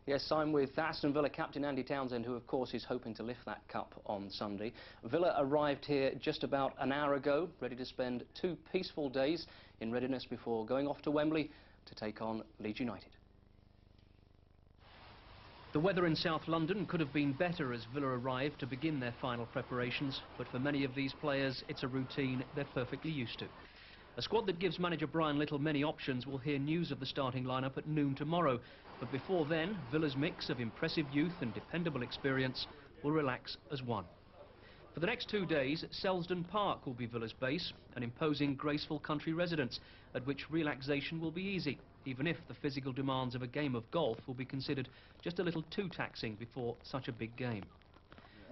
Yes, I'm with Aston Villa captain Andy Townsend, who of course is hoping to lift that cup on Sunday. Villa arrived here just about an hour ago, ready to spend 2 peaceful days in readiness before going off to Wembley to take on Leeds United. The weather in South London could have been better as Villa arrived to begin their final preparations, but for many of these players it's a routine they're perfectly used to. A squad that gives manager Brian Little many options will hear news of the starting lineup at noon tomorrow. But before then, Villa's mix of impressive youth and dependable experience will relax as one. For the next 2 days, Selsdon Park will be Villa's base, an imposing, graceful country residence at which relaxation will be easy, even if the physical demands of a game of golf will be considered just a little too taxing before such a big game.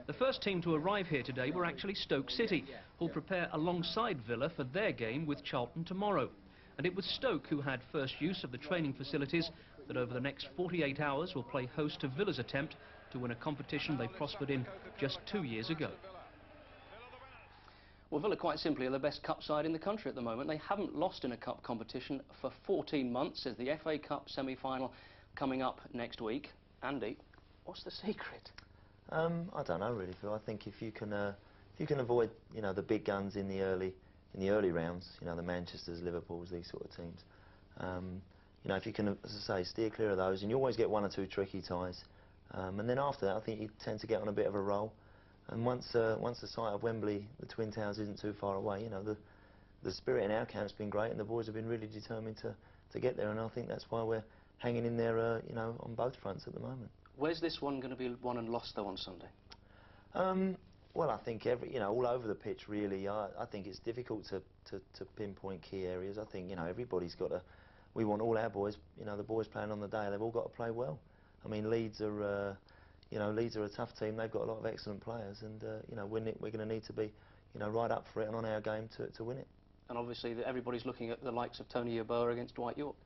The first team to arrive here today were actually Stoke City, who'll prepare alongside Villa for their game with Charlton tomorrow. And it was Stoke who had first use of the training facilities that over the next 48 hours will play host to Villa's attempt to win a competition they prospered in just 2 years ago. Well, Villa quite simply are the best cup side in the country at the moment. They haven't lost in a cup competition for 14 months. There's the FA Cup semi-final coming up next week. Andy, what's the secret? I don't know really, Phil. I think if you can avoid, the big guns in the early rounds, the Manchesters, Liverpools, these sort of teams. If you can, as I say, steer clear of those, and you always get 1 or 2 tricky ties. And then after that, I think you tend to get on a bit of a roll. And once the site of Wembley, the Twin Towers, isn't too far away, the spirit in our camp's been great, and the boys have been really determined to get there. And I think that's why we're hanging in there, on both fronts at the moment. Where's this one going to be won and lost, though, on Sunday? Well, I think all over the pitch, really. I think it's difficult to pinpoint key areas. I think, everybody's got to... We want all our boys, the boys playing on the day, they've all got to play well. I mean, Leeds are a tough team. They've got a lot of excellent players, and, we're going to need to be, right up for it and on our game to win it. And obviously, everybody's looking at the likes of Tony Yeboah against Dwight Yorke.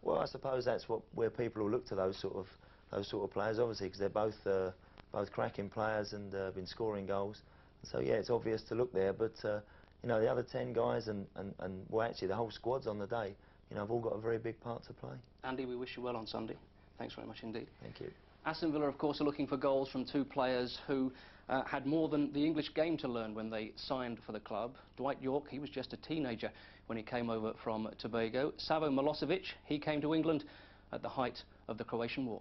Well, I suppose that's where people will look to those sort of players, obviously, because they're both cracking players and been scoring goals. So yeah, it's obvious to look there. But the other 10 guys and well, actually the whole squad's on the day, have all got a very big part to play. Andy, we wish you well on Sunday. Thanks very much indeed. Thank you. Aston Villa, of course, are looking for goals from 2 players who had more than the English game to learn when they signed for the club. Dwight Yorke, he was just a teenager when he came over from Tobago. Savo Milosevic, he came to England at the height of the Croatian War.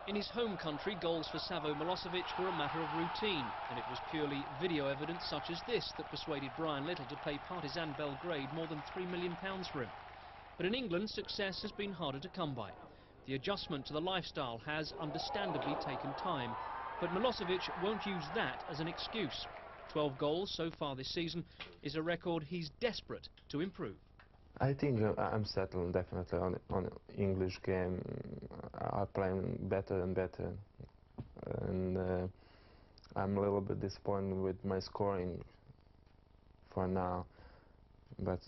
In his home country, goals for Savo Milosevic were a matter of routine, and it was purely video evidence such as this that persuaded Brian Little to pay Partizan Belgrade more than £3 million for him. But in England, success has been harder to come by. The adjustment to the lifestyle has understandably taken time, but Milosevic won't use that as an excuse. 12 goals so far this season is a record he's desperate to improve. I think I'm settled definitely on English game. I'm playing better and better, and I'm a little bit disappointed with my scoring for now, but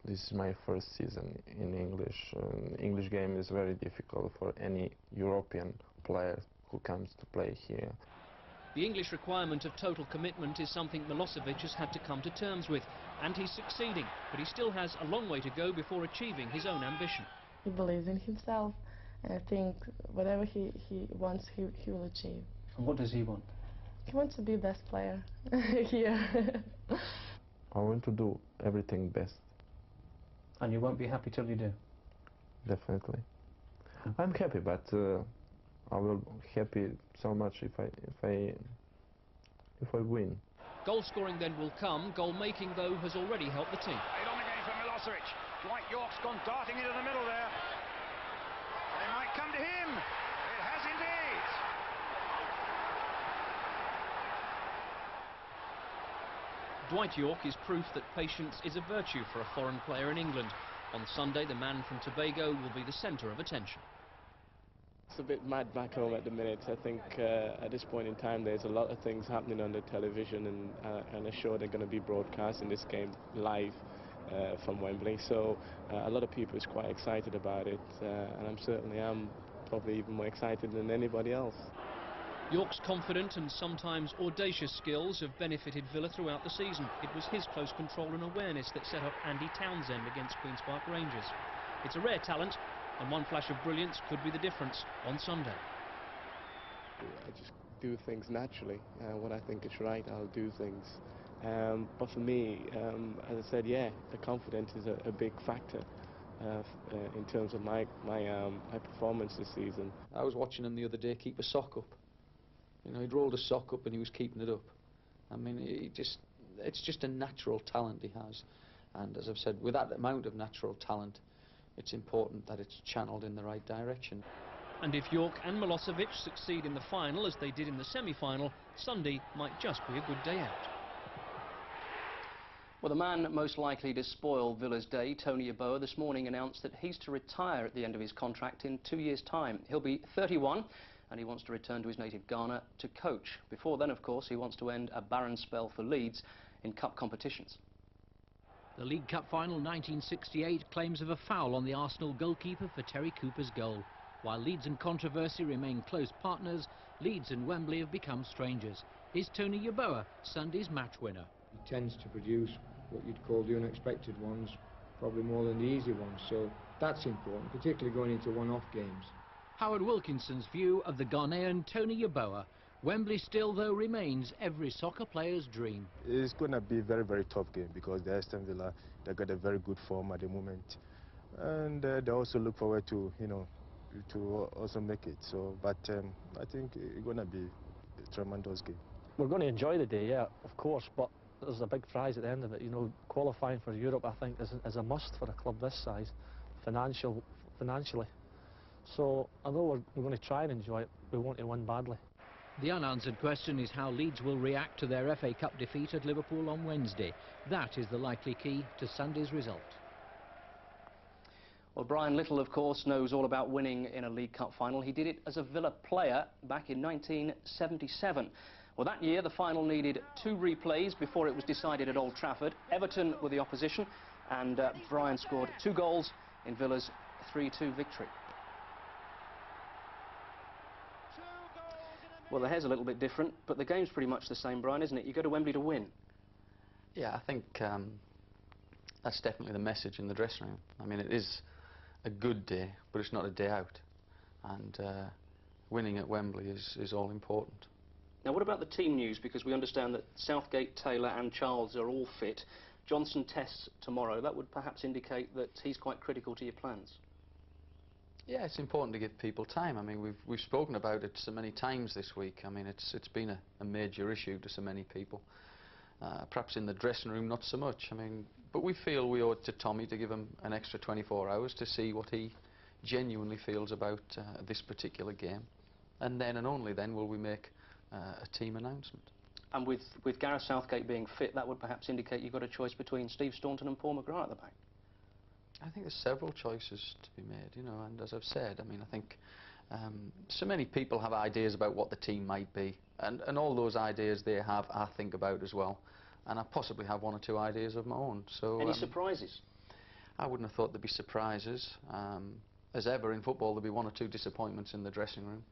this is my first season in English. English game is very difficult for any European player who comes to play here. The English requirement of total commitment is something Milosevic has had to come to terms with, and he's succeeding, but he still has a long way to go before achieving his own ambition. He believes in himself, and I think whatever he wants, he will achieve. And what does he want? He wants to be best player here. I want to do everything best. And you won't be happy till you do? Definitely. I'm happy, but I will be happy so much if I win. Goal scoring then will come. Goal making, though, has already helped the team. Played on again for Milosevic. Dwight Yorke's gone darting into the middle there. It might come to him. It has indeed. Dwight Yorke is proof that patience is a virtue for a foreign player in England. On Sunday, the man from Tobago will be the centre of attention. It's a bit mad back home at the minute. I think at this point in time there's a lot of things happening on the television, and I'm sure they're going to be broadcasting this game live from Wembley. So a lot of people is quite excited about it, and I'm probably even more excited than anybody else. Yorke's confident and sometimes audacious skills have benefited Villa throughout the season. It was his close control and awareness that set up Andy Townsend against Queen's Park Rangers. It's a rare talent, and one flash of brilliance could be the difference on Sunday. I just do things naturally. When I think it's right, I'll do things. But for me, as I said, yeah, the confidence is a big factor in terms of my performance this season. I was watching him the other day keep a sock up. You know, he'd rolled a sock up and he was keeping it up. I mean, it's just a natural talent he has. And as I've said, with that amount of natural talent, it's important that it's channeled in the right direction. And if York and Milosevic succeed in the final as they did in the semi-final, Sunday might just be a good day out. Well, the man most likely to spoil Villa's day, Tony Yeboah, this morning announced that he's to retire at the end of his contract in 2 years' time. He'll be 31 and he wants to return to his native Ghana to coach. Before then, of course, he wants to end a barren spell for Leeds in cup competitions. The League Cup final 1968 claims of a foul on the Arsenal goalkeeper for Terry Cooper's goal. While Leeds and controversy remain close partners, Leeds and Wembley have become strangers. Is Tony Yeboah Sunday's match winner? He tends to produce what you'd call the unexpected ones, probably more than the easy ones, so that's important, particularly going into one-off games. Howard Wilkinson's view of the Ghanaian Tony Yeboah. Wembley still, though, remains every soccer player's dream. It's going to be a very, very tough game because the Aston Villa, they got a very good form at the moment, and they also look forward to, you know, to also make it. So, but I think it's going to be a tremendous game. We're going to enjoy the day, yeah, of course, but there's a big prize at the end of it. You know, qualifying for Europe, I think, is a must for a club this size, financially. So, although we're going to try and enjoy it, we want to win badly. The unanswered question is how Leeds will react to their FA Cup defeat at Liverpool on Wednesday. That is the likely key to Sunday's result. Well, Brian Little, of course, knows all about winning in a League Cup final. He did it as a Villa player back in 1977. Well, that year, the final needed 2 replays before it was decided at Old Trafford. Everton were the opposition, and Brian scored 2 goals in Villa's 3-2 victory. Well, the hair's a little bit different, but the game's pretty much the same, Brian, isn't it? You go to Wembley to win. Yeah, I think that's definitely the message in the dressing room. I mean, it is a good day, but it's not a day out. And winning at Wembley is all important. Now, what about the team news? Because we understand that Southgate, Taylor and Charles are all fit. Johnson tests tomorrow. That would perhaps indicate that he's quite critical to your plans. Yeah, it's important to give people time. I mean, we've spoken about it so many times this week. I mean, it's been a major issue to so many people. Perhaps in the dressing room, not so much. I mean, but we feel we owe it to Tommy to give him an extra 24 hours to see what he genuinely feels about this particular game. And then and only then will we make a team announcement. And with Gareth Southgate being fit, that would perhaps indicate you've got a choice between Steve Staunton and Paul McGrath at the back. I think there's several choices to be made, you know, and as I've said, I mean, I think so many people have ideas about what the team might be, and all those ideas they have, I think about as well, and I possibly have 1 or 2 ideas of my own. So any surprises? I wouldn't have thought there'd be surprises. As ever in football, there'll be 1 or 2 disappointments in the dressing room,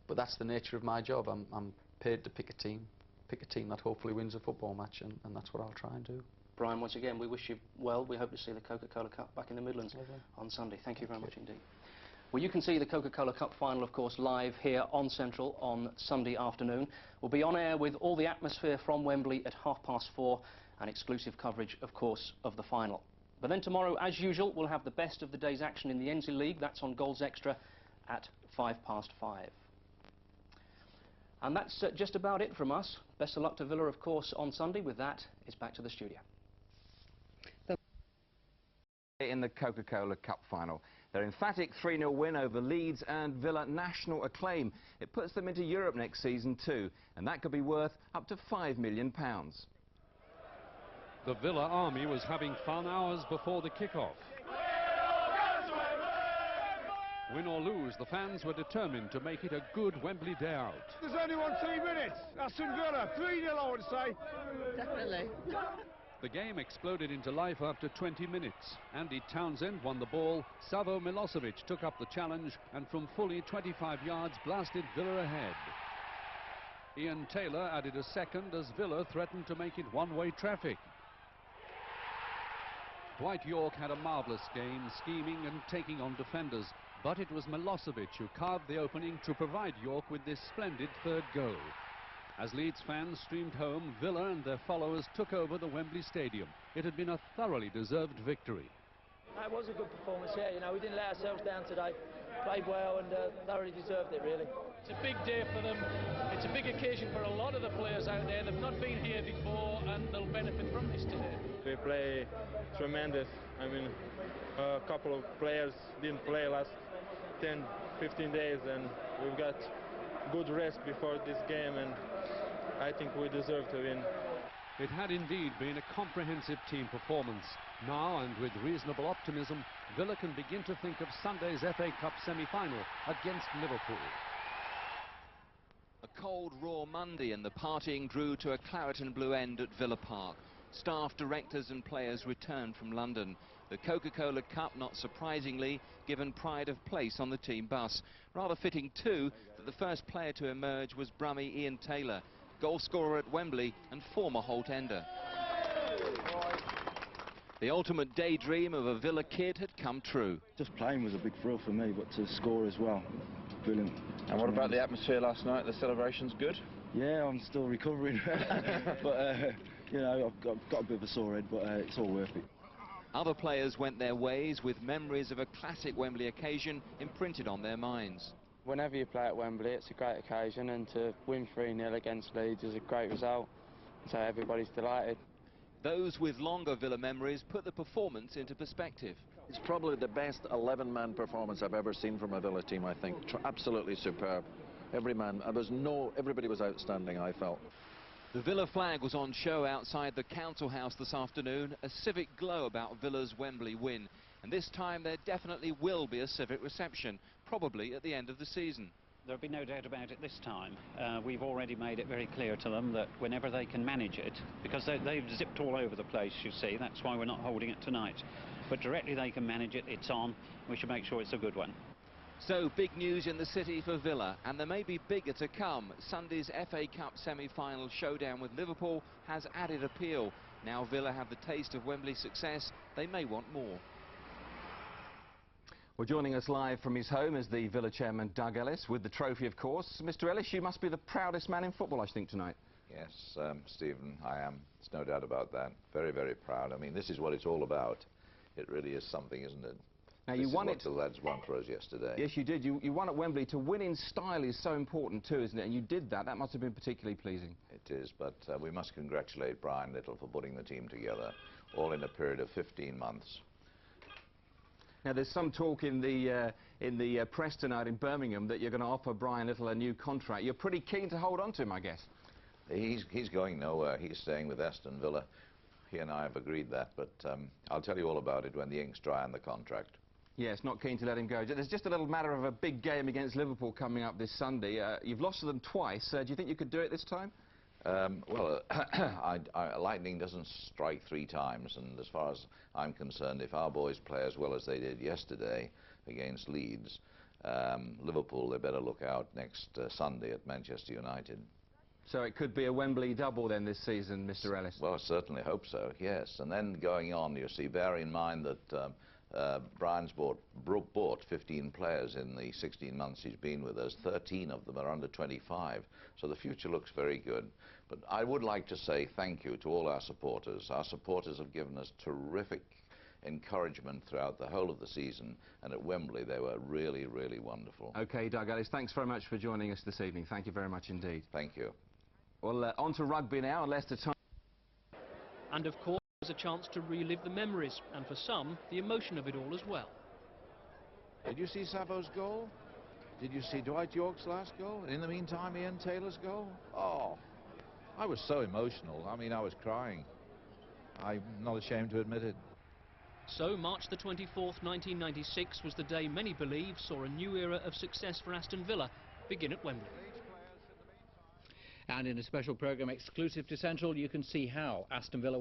but that's the nature of my job. I'm paid to pick a team that hopefully wins a football match, and that's what I'll try and do. Brian, once again, we wish you well. We hope to see the Coca-Cola Cup back in the Midlands on Sunday. Thank you very much indeed. Well, you can see the Coca-Cola Cup final, of course, live here on Central on Sunday afternoon. We'll be on air with all the atmosphere from Wembley at 4:30 and exclusive coverage, of course, of the final. But then tomorrow, as usual, we'll have the best of the day's action in the Ensley League. That's on Goals Extra at 5:05. And that's just about it from us. Best of luck to Villa, of course, on Sunday. With that, it's back to the studio. In the Coca-Cola Cup final. Their emphatic 3-0 win over Leeds and Villa national acclaim. It puts them into Europe next season too, and that could be worth up to £5 million. The Villa army was having fun hours before the kick-off. Win or lose, the fans were determined to make it a good Wembley day out. There's only 1 team in it. Aston Villa, 3-0 I would say. Definitely. The game exploded into life after 20 minutes. Andy Townsend won the ball, Savo Milosevic took up the challenge and from fully 25 yards blasted Villa ahead. Ian Taylor added a second as Villa threatened to make it one-way traffic. Dwight Yorke had a marvellous game, scheming and taking on defenders, but it was Milosevic who carved the opening to provide Yorke with this splendid third goal. As Leeds fans streamed home, Villa and their followers took over the Wembley Stadium. It had been a thoroughly deserved victory. It was a good performance, yeah. You know, we didn't let ourselves down today. Played well and thoroughly deserved it, really. It's a big day for them. It's a big occasion for a lot of the players out there. They've not been here before and they'll benefit from this today. We play tremendous. I mean, a couple of players didn't play last 10, 15 days, and we've got good rest before this game, and I think we deserve to win. It had indeed been a comprehensive team performance. Now, and with reasonable optimism, Villa can begin to think of Sunday's FA Cup semi-final against Liverpool. A cold, raw Monday and the partying grew to a claret and blue end at Villa Park. Staff, directors and players returned from London. The Coca-Cola Cup, not surprisingly, given pride of place on the team bus. Rather fitting too that the first player to emerge was Brummie Ian Taylor, goal scorer at Wembley and former Holt ender. The ultimate daydream of a Villa kid had come true. Just playing was a big thrill for me, but to score as well, brilliant. And what about the atmosphere last night? The celebrations good? Yeah, I'm still recovering, but you know, I've got a bit of a sore head, but it's all worth it. Other players went their ways with memories of a classic Wembley occasion imprinted on their minds. Whenever you play at Wembley, it's a great occasion, and to win 3-0 against Leeds is a great result, so everybody's delighted. Those with longer Villa memories put the performance into perspective. It's probably the best 11-man performance I've ever seen from a Villa team, I think. Absolutely superb. Everybody was outstanding, I felt. The Villa flag was on show outside the Council House this afternoon, a civic glow about Villa's Wembley win. And this time there definitely will be a civic reception, probably at the end of the season. There'll be no doubt about it this time. We've already made it very clear to them that whenever they can manage it, because they've zipped all over the place, you see, that's why we're not holding it tonight. But directly they can manage it, it's on. We should make sure it's a good one. So, big news in the city for Villa, and there may be bigger to come. Sunday's FA Cup semi-final showdown with Liverpool has added appeal. Now Villa have the taste of Wembley success, they may want more. Well, joining us live from his home is the Villa chairman, Doug Ellis, with the trophy, of course. Mr. Ellis, you must be the proudest man in football, I think, tonight. Yes, Stephen, I am. There's no doubt about that. Very, very proud. I mean, this is what it's all about. It really is something, isn't it? Now, you won it. The lads won for us yesterday. Yes, you did. You won at Wembley. To win in style is so important too, isn't it? And you did that. That must have been particularly pleasing. It is, but we must congratulate Brian Little for putting the team together, all in a period of 15 months. Now, there's some talk in the press tonight in Birmingham that you're going to offer Brian Little a new contract. You're pretty keen to hold on to him, I guess. He's going nowhere. He's staying with Aston Villa. He and I have agreed that, but I'll tell you all about it when the ink's dry on the contract. Yes, not keen to let him go. There's just a little matter of a big game against Liverpool coming up this Sunday. You've lost to them twice. Do you think you could do it this time? Well, lightning doesn't strike 3 times, and as far as I'm concerned, if our boys play as well as they did yesterday against Leeds, Liverpool, they better look out next Sunday at Manchester United. So it could be a Wembley double then this season, Mr. Ellis? Well, I certainly hope so, yes. And then going on, you see, bear in mind that Brian's bought 15 players in the 16 months he's been with us. 13 of them are under 25, so the future looks very good. But I would like to say thank you to all our supporters. Our supporters have given us terrific encouragement throughout the whole of the season, and at Wembley they were really, really wonderful. OK, Doug Ellis, thanks very much for joining us this evening. Thank you very much indeed. Thank you. Well, on to rugby now, Leicester time. And of course, there's a chance to relive the memories, and for some, the emotion of it all as well. Did you see Savo's goal? Did you see Dwight Yorke's last goal? And in the meantime, Ian Taylor's goal? Oh, I was so emotional. I mean, I was crying. I'm not ashamed to admit it. So, March the 24th, 1996 was the day many believe saw a new era of success for Aston Villa begin at Wembley. And in a special programme exclusive to Central, you can see how Aston Villa...